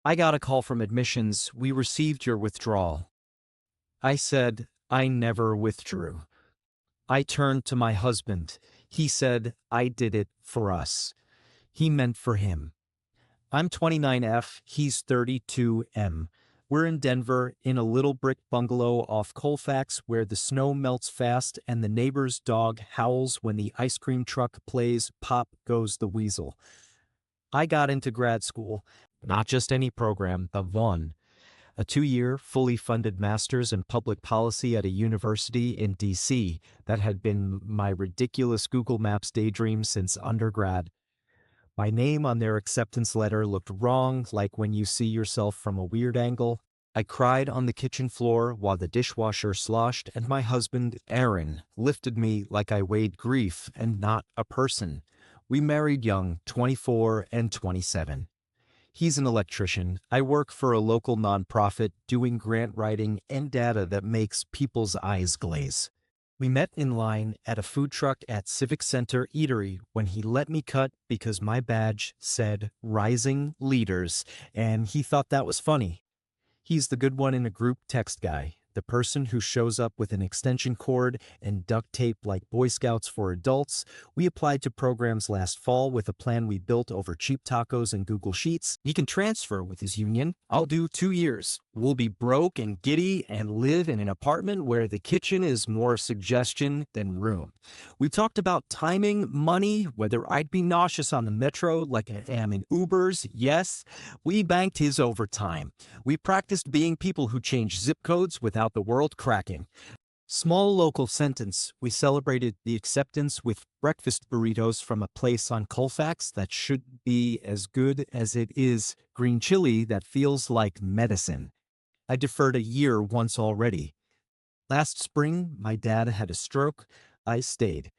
I got a call from admissions. We received your withdrawal. I said, I never withdrew. I turned to my husband. He said, I did it for us. He meant for him. I'm 29F, he's 32M. We're in Denver, in a little brick bungalow off Colfax where the snow melts fast and the neighbor's dog howls when the ice cream truck plays Pop Goes the Weasel. I got into grad school, not just any program, the one. A 2-year, fully funded master's in public policy at a university in D.C. that had been my ridiculous Google Maps daydream since undergrad. My name on their acceptance letter looked wrong, like when you see yourself from a weird angle. I cried on the kitchen floor while the dishwasher sloshed, and my husband, Aaron, lifted me like I weighed grief and not a person. We married young, 24 and 27. He's an electrician. I work for a local nonprofit doing grant writing and data that makes people's eyes glaze. We met in line at a food truck at Civic Center Eatery when he let me cut because my badge said Rising Leaders, and he thought that was funny. He's the good one in a group text guy, the person who shows up with an extension cord and duct tape like Boy Scouts for adults. We applied to programs last fall with a plan we built over cheap tacos and Google Sheets. He can transfer with his union. I'll do 2 years. We'll be broke and giddy and live in an apartment where the kitchen is more suggestion than room. We talked about timing, money, whether I'd be nauseous on the metro like I am in Ubers. Yes, we banked his overtime. We practiced being people who change zip codes without the world cracking. Small local sentence, we celebrated the acceptance with breakfast burritos from a place on Colfax that should be as good as it is green chili that feels like medicine. I deferred a year once already. Last spring, my dad had a stroke. I stayed.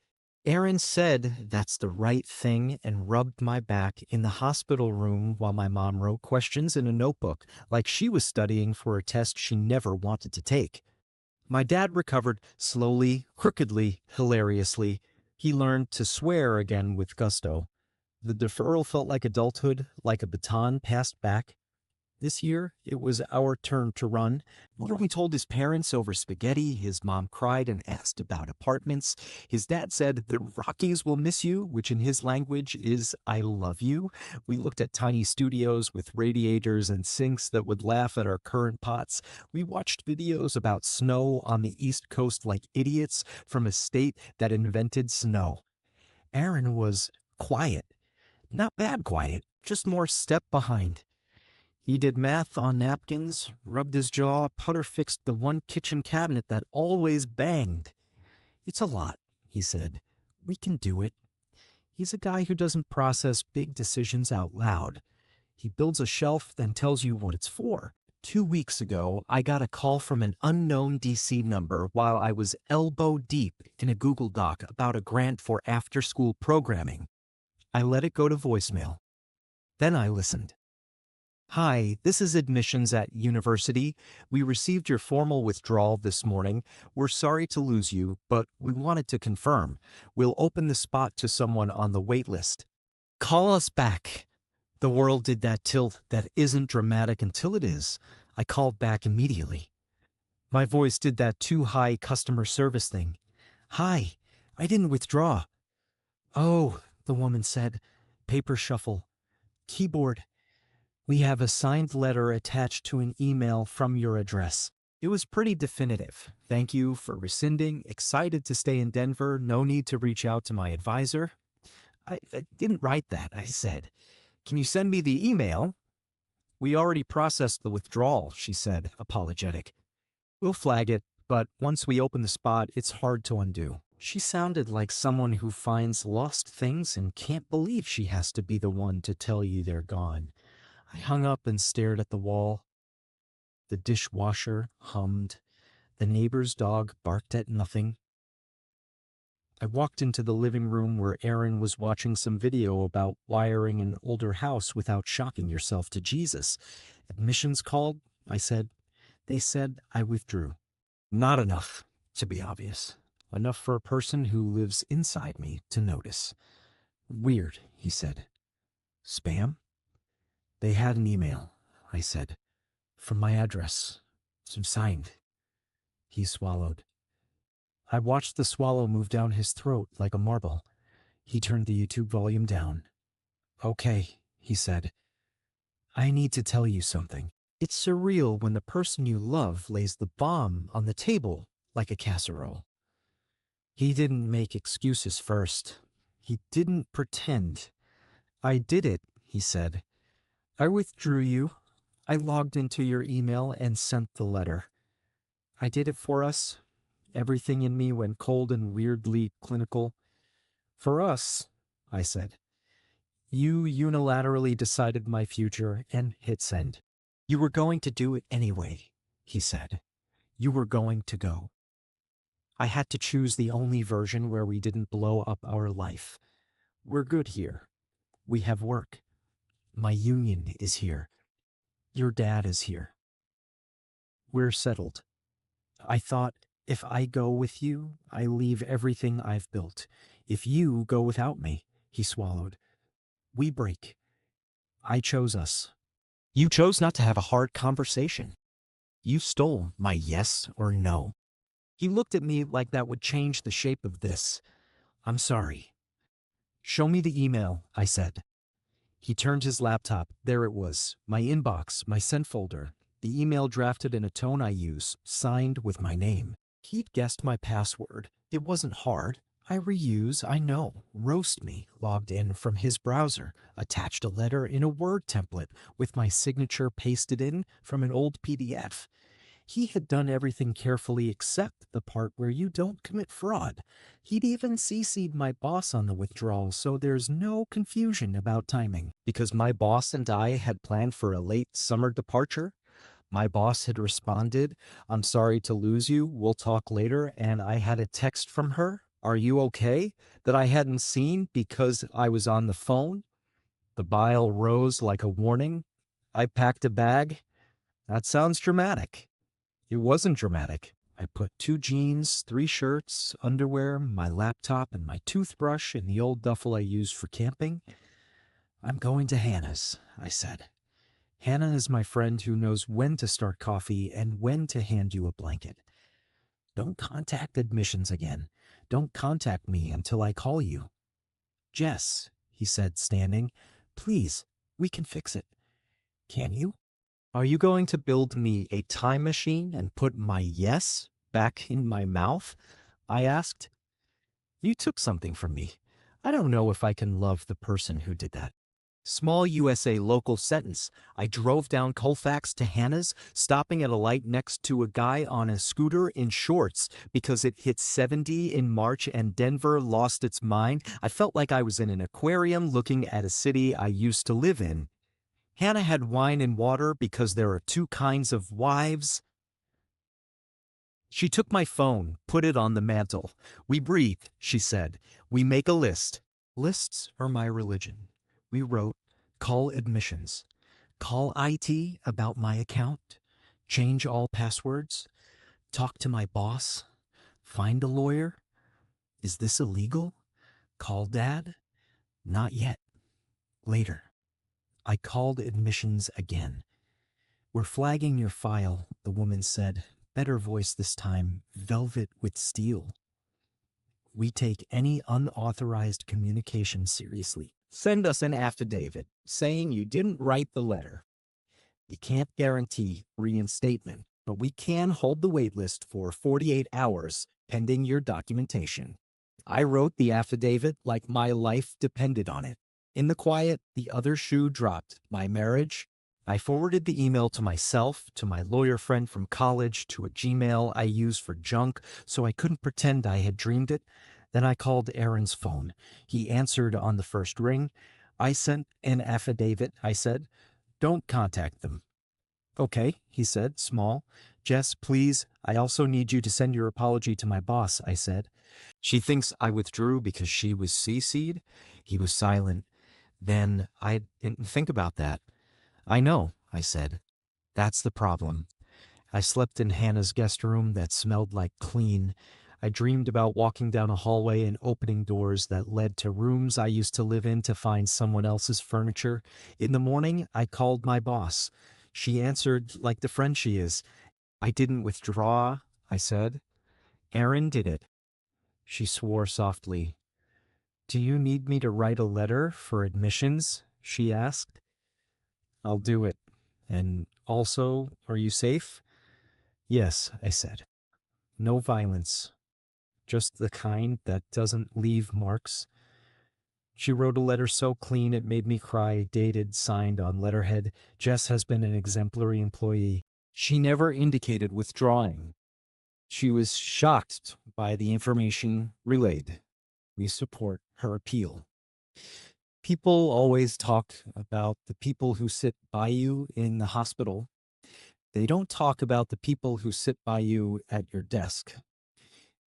Aaron said that's the right thing and rubbed my back in the hospital room while my mom wrote questions in a notebook, like she was studying for a test she never wanted to take. My dad recovered slowly, crookedly, hilariously. He learned to swear again with gusto. The deferral felt like adulthood, like a baton passed back. This year, it was our turn to run. When we told his parents over spaghetti, his mom cried and asked about apartments. His dad said, the Rockies will miss you, which in his language is I love you. We looked at tiny studios with radiators and sinks that would laugh at our current pots. We watched videos about snow on the East Coast like idiots from a state that invented snow. Aaron was quiet. Not bad quiet, just more step behind. He did math on napkins, rubbed his jaw, putter fixed the one kitchen cabinet that always banged. It's a lot, he said. We can do it. He's a guy who doesn't process big decisions out loud. He builds a shelf, then tells you what it's for. 2 weeks ago, I got a call from an unknown DC number while I was elbow deep in a Google Doc about a grant for after-school programming. I let it go to voicemail. Then I listened. Hi, this is admissions at university. We received your formal withdrawal this morning. We're sorry to lose you, but we wanted to confirm. We'll open the spot to someone on the wait list. Call us back. The world did that tilt that isn't dramatic until it is. I called back immediately. My voice did that too high customer service thing. Hi, I didn't withdraw. Oh, the woman said. Paper shuffle. Keyboard. We have a signed letter attached to an email from your address. It was pretty definitive. Thank you for rescinding. Excited to stay in Denver. No need to reach out to my advisor. I didn't write that, I said. Can you send me the email? We already processed the withdrawal, she said, apologetic. We'll flag it, but once we open the spot, it's hard to undo. She sounded like someone who finds lost things and can't believe she has to be the one to tell you they're gone. I hung up and stared at the wall. The dishwasher hummed. The neighbor's dog barked at nothing. I walked into the living room where Aaron was watching some video about wiring an older house without shocking yourself to Jesus. Admissions called, I said. They said I withdrew. Not enough, to be obvious. Enough for a person who lives inside me to notice. Weird, he said. Spam? They had an email. I said. From my address. Signed. He swallowed. I watched the swallow move down his throat like a marble. He turned the YouTube volume down. Okay, he said. I need to tell you something. It's surreal when the person you love lays the bomb on the table like a casserole. He didn't make excuses first. He didn't pretend. I did it, he said. I withdrew you. I logged into your email and sent the letter. I did it for us. Everything in me went cold and weirdly clinical. For us, I said. You unilaterally decided my future and hit send. You were going to do it anyway, he said. You were going to go. I had to choose the only version where we didn't blow up our life. We're good here. We have work. My union is here. Your dad is here. We're settled. I thought, if I go with you, I leave everything I've built. If you go without me, he swallowed. We break. I chose us. You chose not to have a hard conversation. You stole my yes or no. He looked at me like that would change the shape of this. I'm sorry. Show me the email, I said. He turned his laptop. There it was, my inbox, my sent folder. The email drafted in a tone I use, signed with my name. He'd guessed my password. It wasn't hard. I reuse, I know. Roast me, logged in from his browser, attached a letter in a Word template with my signature pasted in from an old PDF. He had done everything carefully except the part where you don't commit fraud. He'd even CC'd my boss on the withdrawal, so there's no confusion about timing. Because my boss and I had planned for a late summer departure, my boss had responded, I'm sorry to lose you, we'll talk later, and I had a text from her, are you okay? That I hadn't seen because I was on the phone. The bile rose like a warning. I packed a bag. That sounds dramatic. It wasn't dramatic. I put 2 jeans, 3 shirts, underwear, my laptop, and my toothbrush in the old duffel I used for camping. I'm going to Hannah's, I said. Hannah is my friend who knows when to start coffee and when to hand you a blanket. Don't contact admissions again. Don't contact me until I call you. Jess, he said, standing, please, we can fix it. Can you? Are you going to build me a time machine and put my yes back in my mouth? I asked. You took something from me. I don't know if I can love the person who did that. Small USA local sentence. I drove down Colfax to Hannah's, stopping at a light next to a guy on a scooter in shorts because it hit 70 in March and Denver lost its mind. I felt like I was in an aquarium looking at a city I used to live in. Hannah had wine and water because there are 2 kinds of wives. She took my phone, put it on the mantel. We breathe, she said. We make a list. Lists are my religion. We wrote, call admissions, call IT about my account, change all passwords, talk to my boss, find a lawyer. Is this illegal? Call dad? Not yet. Later. I called admissions again. We're flagging your file, the woman said. Better voice this time, velvet with steel. We take any unauthorized communication seriously. Send us an affidavit saying you didn't write the letter. You can't guarantee reinstatement, but we can hold the wait list for 48 hours pending your documentation. I wrote the affidavit like my life depended on it. In the quiet, the other shoe dropped. My marriage. I forwarded the email to myself, to my lawyer friend from college, to a Gmail I use for junk, so I couldn't pretend I had dreamed it. Then I called Aaron's phone. He answered on the first ring. I sent an affidavit, I said. Don't contact them. Okay, he said, small. Jess, please, I also need you to send your apology to my boss, I said. She thinks I withdrew because she was CC'd? He was silent. Then I didn't think about that. I know, I said. That's the problem. I slept in Hannah's guest room that smelled like clean. I dreamed about walking down a hallway and opening doors that led to rooms I used to live in to find someone else's furniture. In the morning, I called my boss. She answered like the friend she is. I didn't withdraw, I said. Aaron did it. She swore softly. Do you need me to write a letter for admissions? She asked. I'll do it. And also, are you safe? Yes, I said. No violence. Just the kind that doesn't leave marks. She wrote a letter so clean it made me cry, dated, signed on letterhead. Jess has been an exemplary employee. She never indicated withdrawing. She was shocked by the information relayed. We support her appeal. People always talk about the people who sit by you in the hospital. They don't talk about the people who sit by you at your desk.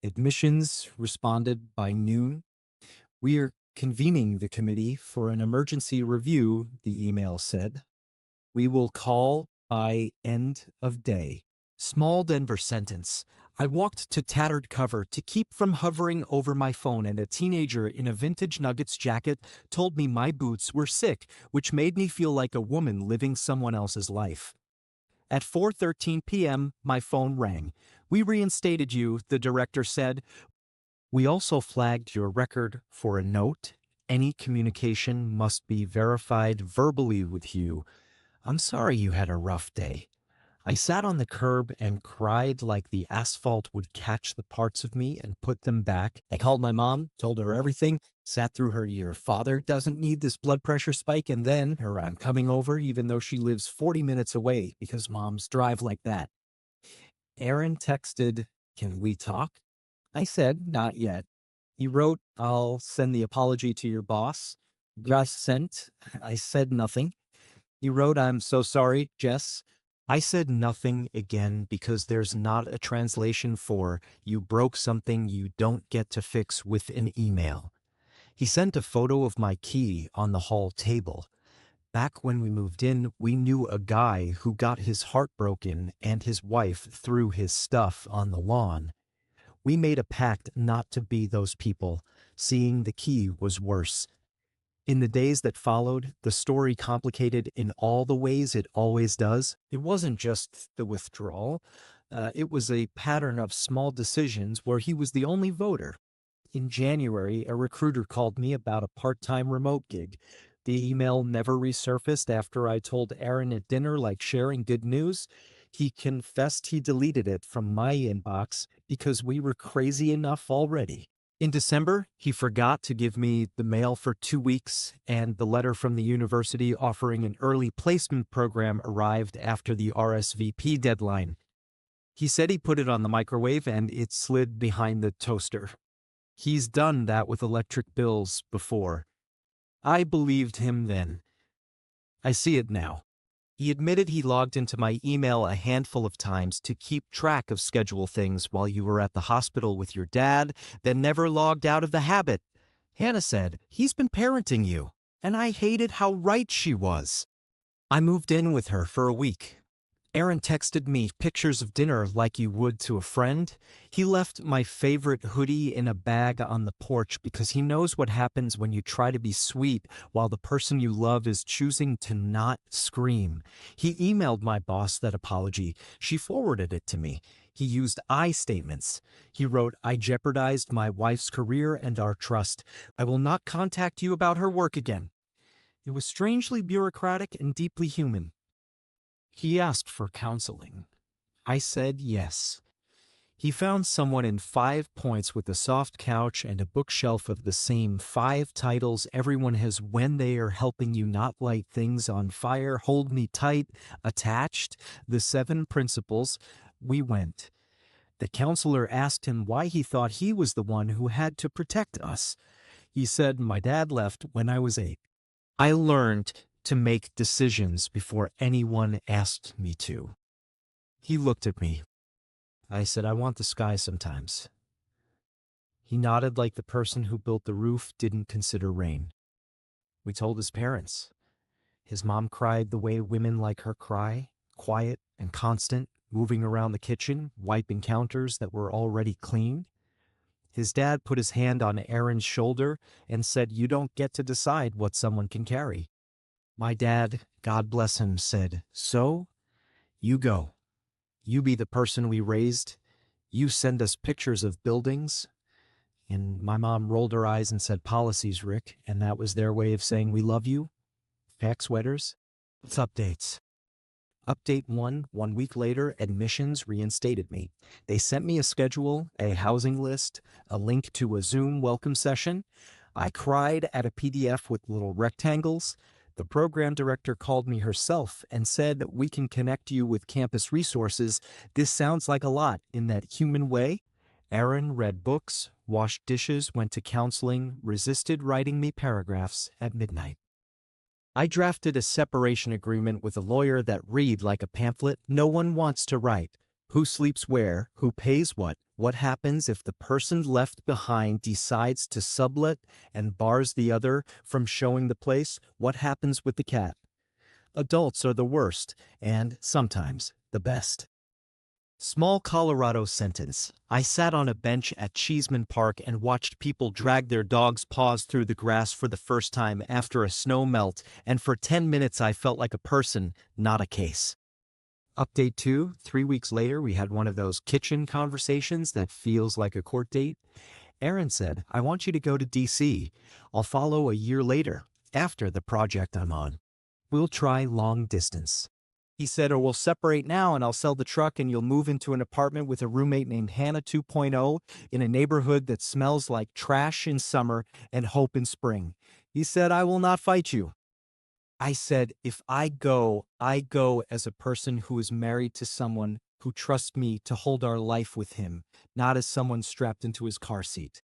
Admissions responded by noon. We are convening the committee for an emergency review, the email said. We will call by end of day. Small Denver sentence. I walked to tattered cover to keep from hovering over my phone, and a teenager in a vintage Nuggets jacket told me my boots were sick, which made me feel like a woman living someone else's life. At 4:13 p.m., my phone rang. We reinstated you, the director said. We also flagged your record for a note. Any communication must be verified verbally with you. I'm sorry you had a rough day. I sat on the curb and cried like the asphalt would catch the parts of me and put them back. I called my mom, told her everything, sat through her "your father doesn't need this blood pressure spike," and then her "I'm coming over," even though she lives 40 minutes away, because moms drive like that. Aaron texted, "Can we talk?" I said, "Not yet." He wrote, "I'll send the apology to your boss." Gus sent. I said nothing. He wrote, "I'm so sorry, Jess." I said nothing again because there's not a translation for "you broke something you don't get to fix with an email." He sent a photo of my key on the hall table. Back when we moved in, we knew a guy who got his heart broken and his wife threw his stuff on the lawn. We made a pact not to be those people. Seeing the key was worse. In the days that followed, the story complicated in all the ways it always does. It wasn't just the withdrawal. It was a pattern of small decisions where he was the only voter. In January, a recruiter called me about a part-time remote gig. The email never resurfaced after I told Aaron at dinner, like sharing good news. He confessed he deleted it from my inbox because we were crazy enough already. In December, he forgot to give me the mail for 2 weeks, and the letter from the university offering an early placement program arrived after the RSVP deadline. He said he put it on the microwave and it slid behind the toaster. He's done that with electric bills before. I believed him then. I see it now. He admitted he logged into my email a handful of times to keep track of schedule things while you were at the hospital with your dad, then never logged out of the habit. Hannah said, "He's been parenting you," and I hated how right she was. I moved in with her for a week. Aaron texted me pictures of dinner like you would to a friend. He left my favorite hoodie in a bag on the porch because he knows what happens when you try to be sweet while the person you love is choosing to not scream. He emailed my boss that apology. She forwarded it to me. He used I statements. He wrote, "I jeopardized my wife's career and our trust. I will not contact you about her work again." It was strangely bureaucratic and deeply human. He asked for counseling. I said yes. He found someone in 5 Points with a soft couch and a bookshelf of the same 5 titles everyone has when they are helping you not light things on fire, Hold Me Tight, Attached, The 7 Principles. We went. The counselor asked him why he thought he was the one who had to protect us. He said, "My dad left when I was 8. I learned to make decisions before anyone asked me to." He looked at me. I said, "I want the sky sometimes." He nodded like the person who built the roof didn't consider rain. We told his parents. His mom cried the way women like her cry, quiet and constant, moving around the kitchen, wiping counters that were already clean. His dad put his hand on Aaron's shoulder and said, "You don't get to decide what someone can carry." My dad, God bless him, said, "So, You go. You be the person we raised. You send us pictures of buildings. And my mom rolled her eyes and said, policies, Rick. And that was their way of saying, we love you. Pack sweaters. It's updates. Update 1, 1 week later, admissions reinstated me. They sent me a schedule, a housing list, a link to a Zoom welcome session. I cried at a PDF with little rectangles. The program director called me herself and said, we can connect you with campus resources. This sounds like a lot in that human way. Erin read books, washed dishes, went to counseling, resisted writing me paragraphs at midnight. I drafted a separation agreement with a lawyer that read like a pamphlet no one wants to write. Who sleeps where, who pays what happens if the person left behind decides to sublet and bars the other from showing the place, what happens with the cat. Adults are the worst, and sometimes the best. Small Colorado sentence. I sat on a bench at Cheeseman Park and watched people drag their dogs' paws through the grass for the first time after a snow melt, and for 10 minutes I felt like a person, not a case. Update 2, 3 weeks later we had one of those kitchen conversations that feels like a court date. Erin said, I want you to go to DC. I'll follow a year later, after the project I'm on. We'll try long distance. He said, or we'll separate now and I'll sell the truck and you'll move into an apartment with a roommate named Hannah 2.0 in a neighborhood that smells like trash in summer and hope in spring. He said, I will not fight you. I said, if I go as a person who is married to someone who trusts me to hold our life with him, not as someone strapped into his car seat.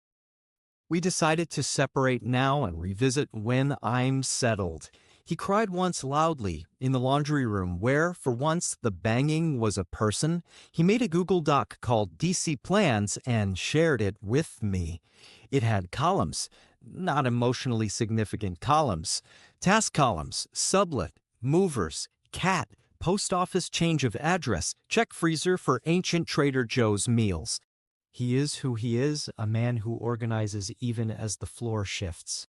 We decided to separate now and revisit when I'm settled. He cried once loudly in the laundry room where, for once, the banging was a person. He made a Google Doc called DC Plans and shared it with me. It had columns, not emotionally significant columns. Task columns, sublet, movers, cat, post office change of address, check freezer for ancient Trader Joe's meals. He is who he is, a man who organizes even as the floor shifts.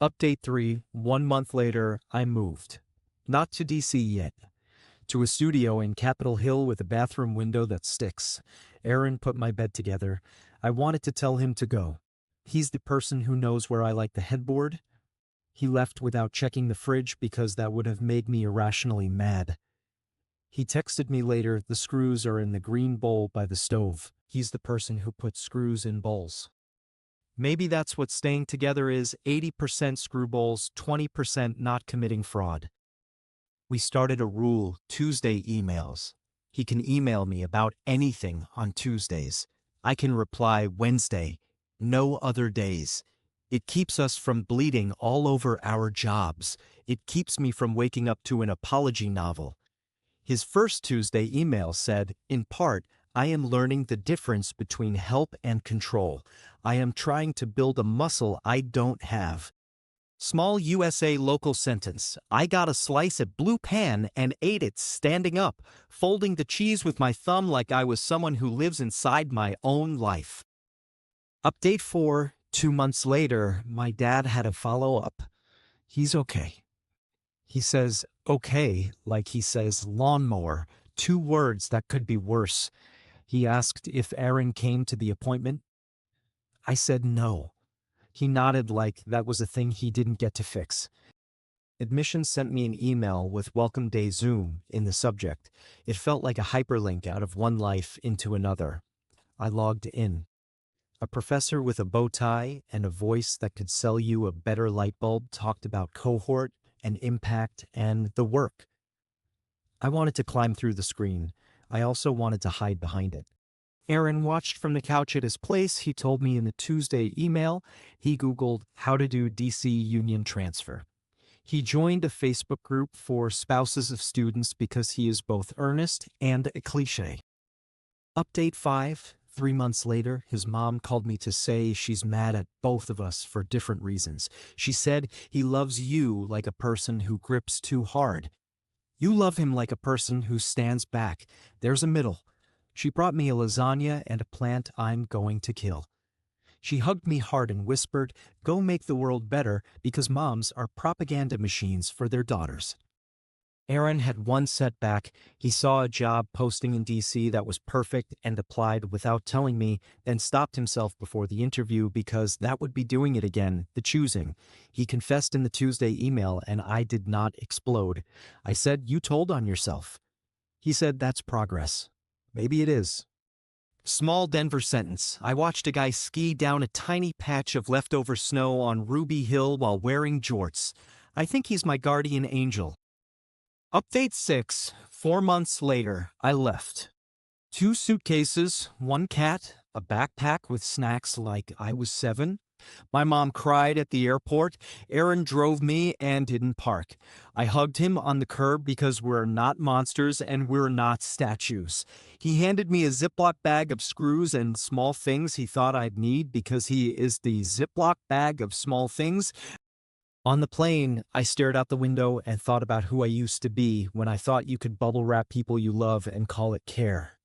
Update 3, 1 month later, I moved. Not to DC yet. To a studio in Capitol Hill with a bathroom window that sticks. Erin put my bed together. I wanted to tell him to go. He's the person who knows where I like the headboard. He left without checking the fridge because that would have made me irrationally mad. He texted me later, the screws are in the green bowl by the stove. He's the person who puts screws in bowls. Maybe that's what staying together is, 80% screw bowls, 20% not committing fraud. We started a rule, Tuesday emails. He can email me about anything on Tuesdays. I can reply Wednesday, no other days. It keeps us from bleeding all over our jobs. It keeps me from waking up to an apology novel. His first Tuesday email said, in part, I am learning the difference between help and control. I am trying to build a muscle I don't have. Small USA local sentence. I got a slice at Blue Pan and ate it standing up, folding the cheese with my thumb like I was someone who lives inside my own life. Update 4, 2 months later, my dad had a follow-up. He's okay. He says okay like he says lawnmower, 2 words that could be worse. He asked if Erin came to the appointment. I said no. He nodded like that was a thing he didn't get to fix. Admissions sent me an email with Welcome Day Zoom in the subject. It felt like a hyperlink out of one life into another. I logged in. A professor with a bow tie and a voice that could sell you a better light bulb talked about cohort and impact and the work. I wanted to climb through the screen. I also wanted to hide behind it. Erin watched from the couch at his place. He told me in the Tuesday email he Googled how to do DC union transfer. He joined a Facebook group for spouses of students because he is both earnest and a cliche. Update 5, 3 months later, his mom called me to say she's mad at both of us for different reasons. She said he loves you like a person who grips too hard. You love him like a person who stands back. There's a middle. She brought me a lasagna and a plant I'm going to kill. She hugged me hard and whispered, go make the world better because moms are propaganda machines for their daughters. Aaron had one setback. He saw a job posting in DC that was perfect and applied without telling me, then stopped himself before the interview because that would be doing it again, the choosing. He confessed in the Tuesday email, and I did not explode. I said, "You told on yourself." He said, "That's progress." Maybe it is. Small Denver sentence. I watched a guy ski down a tiny patch of leftover snow on Ruby Hill while wearing jorts. I think he's my guardian angel. Update 6. 4 months later, I left. 2 suitcases, 1 cat, a backpack with snacks like I was 7. My mom cried at the airport. Aaron drove me and didn't park. I hugged him on the curb because we're not monsters and we're not statues. He handed me a Ziploc bag of screws and small things he thought I'd need because he is the Ziploc bag of small things. On the plane, I stared out the window and thought about who I used to be when I thought you could bubble wrap people you love and call it care.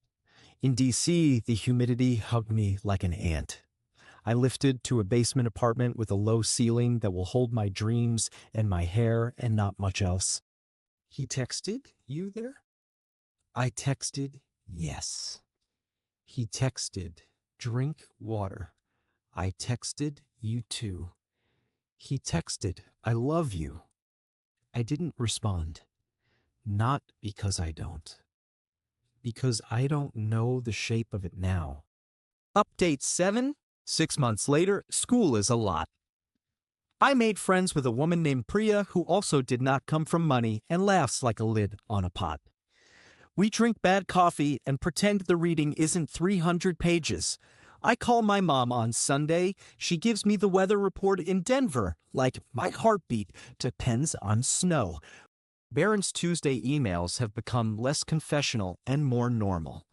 In DC, the humidity hugged me like an ant. I lifted to a basement apartment with a low ceiling that will hold my dreams and my hair and not much else. He texted, "You there?" I texted, "Yes." He texted, "Drink water." I texted, "You too." He texted, "I love you." I didn't respond. Not because I don't. Because I don't know the shape of it now. Update 7. 6 months later, school is a lot. I made friends with a woman named Priya who also did not come from money and laughs like a lid on a pot. We drink bad coffee and pretend the reading isn't 300 pages. I call my mom on Sunday. She gives me the weather report in Denver, like my heartbeat depends on snow. Barron's Tuesday emails have become less confessional and more normal.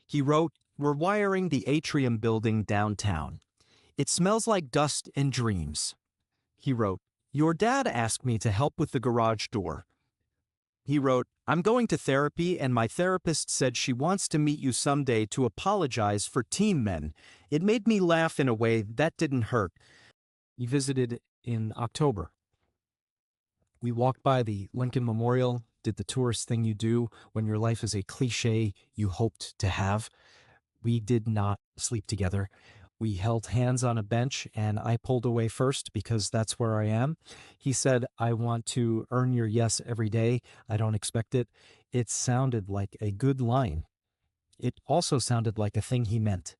He wrote, "We're wiring the atrium building downtown. It smells like dust and dreams." He wrote, "Your dad asked me to help with the garage door." He wrote, "I'm going to therapy and my therapist said she wants to meet you someday to apologize for Team Men. It made me laugh in a way that didn't hurt." He visited in October. We walked by the Lincoln Memorial, did the tourist thing you do when your life is a cliche you hoped to have. We did not sleep together. We held hands on a bench, and I pulled away first because that's where I am. He said, "I want to earn your yes every day. I don't expect it." It sounded like a good line. It also sounded like a thing he meant.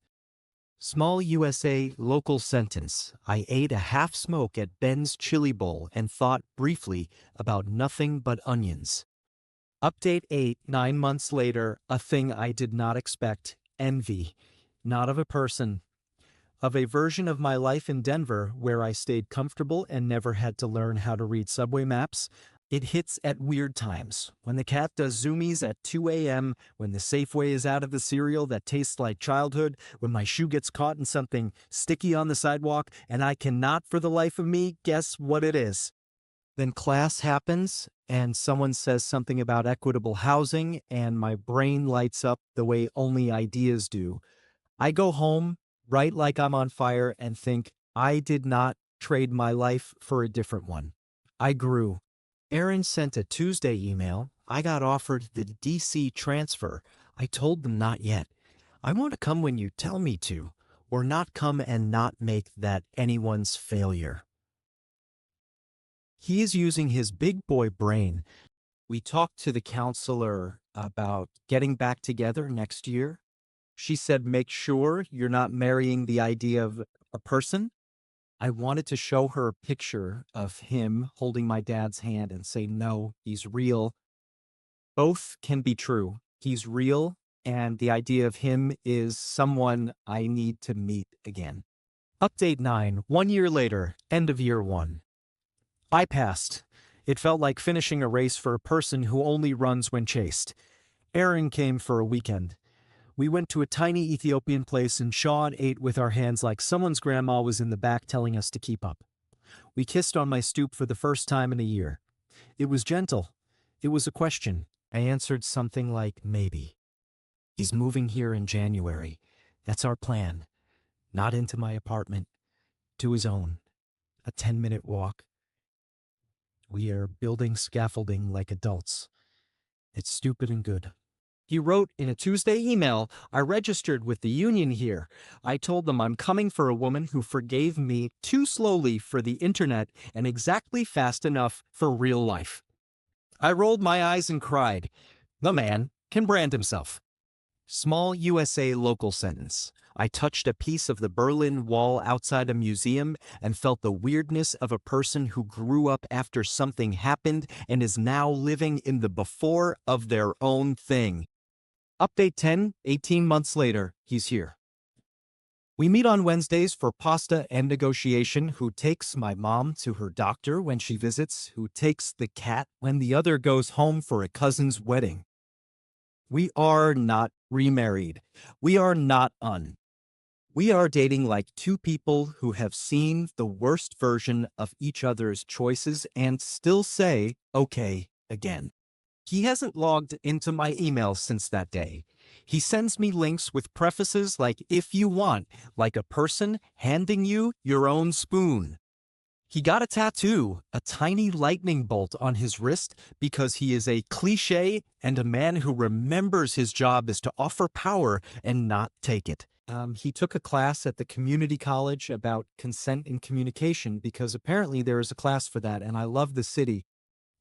Small USA local sentence. I ate a half smoke at Ben's Chili Bowl and thought briefly about nothing but onions. Update 8. 9 months later, a thing I did not expect. Envy. Not of a person. Of a version of my life in Denver where I stayed comfortable and never had to learn how to read subway maps. It hits at weird times. When the cat does zoomies at 2 a.m., when the Safeway is out of the cereal that tastes like childhood, when my shoe gets caught in something sticky on the sidewalk, and I cannot for the life of me guess what it is. Then class happens, and someone says something about equitable housing, and my brain lights up the way only ideas do. I go home, write like I'm on fire, and think, I did not trade my life for a different one. I grew. Aaron sent a Tuesday email. I got offered the DC transfer. I told them not yet. I want to come when you tell me to, or not come and not make that anyone's failure. He is using his big boy brain. We talked to the counselor about getting back together next year. She said, make sure you're not marrying the idea of a person. I wanted to show her a picture of him holding my dad's hand and say, no, he's real. Both can be true. He's real, and the idea of him is someone I need to meet again. Update 9. 1 year later, end of year 1. I passed. It felt like finishing a race for a person who only runs when chased. Aaron came for a weekend. We went to a tiny Ethiopian place and Sean ate with our hands like someone's grandma was in the back telling us to keep up. We kissed on my stoop for the first time in a year. It was gentle. It was a question. I answered something like, maybe. He's moving here in January. That's our plan. Not into my apartment. To his own. A 10-minute walk. We are building scaffolding like adults. It's stupid and good. He wrote in a Tuesday email, I registered with the union here. I told them I'm coming for a woman who forgave me too slowly for the internet and exactly fast enough for real life. I rolled my eyes and cried. The man can brand himself. Small USA local sentence. I touched a piece of the Berlin Wall outside a museum and felt the weirdness of a person who grew up after something happened and is now living in the before of their own thing. Update 10, 18 months later, he's here. We meet on Wednesdays for pasta and negotiation. Who takes my mom to her doctor when she visits? Who takes the cat when the other goes home for a cousin's wedding? We are not remarried. We are not We are dating like two people who have seen the worst version of each other's choices and still say, okay, again. He hasn't logged into my emails since that day. He sends me links with prefaces like if you want, like a person handing you your own spoon. He got a tattoo, a tiny lightning bolt on his wrist because he is a cliché and a man who remembers his job is to offer power and not take it. He took a class at the community college about consent and communication because apparently there is a class for that, and I love the city.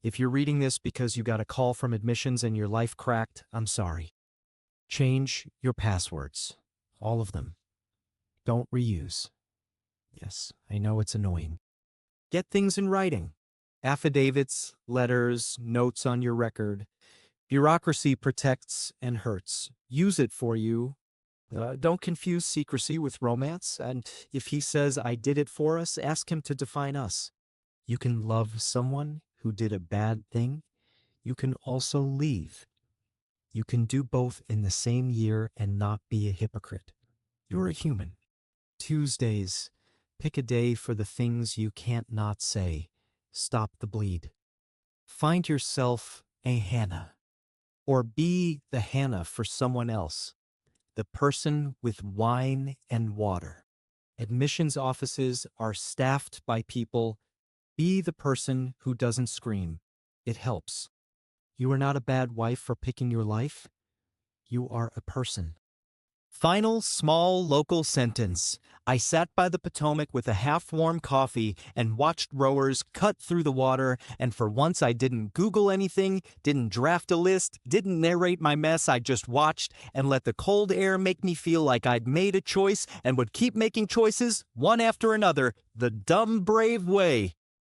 If you're reading this because you got a call from admissions and your life cracked, I'm sorry. Change your passwords. All of them. Don't reuse. Yes, I know it's annoying. Get things in writing. Affidavits, letters, notes on your record. Bureaucracy protects and hurts. Use it for you. Don't confuse secrecy with romance, and if he says I did it for us, ask him to define us. You can love someone who did a bad thing. You can also leave. You can do both in the same year and not be a hypocrite. You're a human. Tuesdays. Pick a day for the things you can't not say. Stop the bleed. Find yourself a Hannah. Or be the Hannah for someone else. The person with wine and water. Admissions offices are staffed by people. Be the person who doesn't scream. It helps. You are not a bad wife for picking your life. You are a person. Final, small, local sentence. I sat by the Potomac with a half-warm coffee and watched rowers cut through the water, and for once I didn't Google anything, didn't draft a list, didn't narrate my mess. I just watched and let the cold air make me feel like I'd made a choice and would keep making choices, one after another, the dumb, brave way.